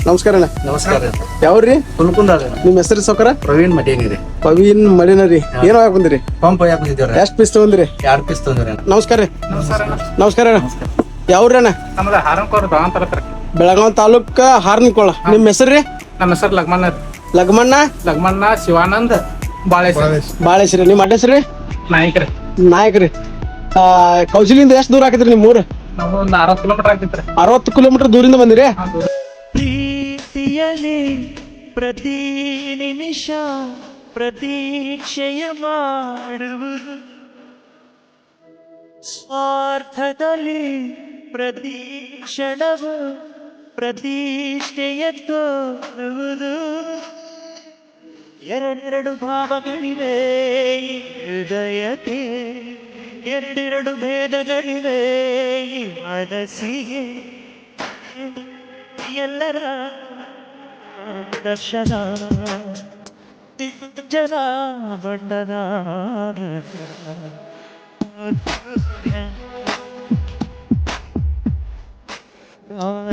ನಮಸ್ಕಾರ ಅಣ್ಣ. ನಮಸ್ಕಾರ. ಯಾವ್ರಿ? ಹುಲ್ಕುಂದ. ನಿಮ್ಮ ಹೆಸರು ಸೌಕರ? ಪ್ರವೀಣ್ ಮಟೇನಿ ರೀ. ಪವೀನ್ ಮಡಿನರಿ. ಏನೋ ಹಾಕಿ ಬಂದಿರಿ? ಪಂಪ್ ಒಯ್ಯಾಕ ಬಂದಿದ್ದೇವ್ರಿ. ಎಷ್ಟು ಪೀಸ್ ತಗೊಂಡ್ರಿ? 2 ಪೀಸ್ ತಂದ್ರಿ. ನಮಸ್ಕಾರ ರೀ. ನಮಸ್ಕಾರ ಅಣ್ಣ. ಯಾವ್ರಿ ಅಣ್ಣ? ನಮ್ದು ಹಾರಂಕೋರ್ ದಾವಂತರ ಬೆಳಗಾವಿ ತಾಲೂಕ ಹಾರ್ನಕೊಳ. ನಿಮ್ಮ ಹೆಸರು ರೀ? ನಮ್ಮ ಹೆಸರು ಲಗ್ಮಣ್ಣ. ಲಗ್ಮಣ್ಣ ಶಿವಾನಂದ್ ಬಾಳೇಶ್ವರಿ. ನಿಮ್ಮ ಅಡ್ರೆಸ್ ರೀ? ನಾಯ್ಕರಿ. ನಾಯಕರಿ. ಕೌಶಲಿಂದ ಎಷ್ಟು ದೂರ ಹಾಕಿದ್ರಿ ನಿಮ್ಮ ಊರು? ನಾವು ಒಂದು 60 ಕಿಲೋಮೀಟರ್ ಆಗ್ತಿತ್ರಿ. 60 ಕಿಲೋಮೀಟರ್ ದೂರಿಂದ ಬಂದಿರಿ? ಪ್ರೀತಿಯಲಿ ಪ್ರತಿ ನಿಮಿಷ ಪ್ರತೀಕ್ಷೆಯ ಮಾಡುವುದು, ಸ್ವಾರ್ಥದಲ್ಲಿ ಪ್ರತಿ ಕ್ಷಣವು ಪ್ರತಿಷ್ಠೆಯ ತೋರುವುದು. ಎರಡೆರಡು ಭಾವಗಳಿವೆ ಈ ಹೃದಯಕ್ಕೆ, ಎರಡೆರಡು ಭೇದಗಳಿವೆ ಈ ಮನಸ್ಸಿಗೆ. ಎಲ್ಲರ ದರ್ಶನ ಜನ ಬಣ್ಣದ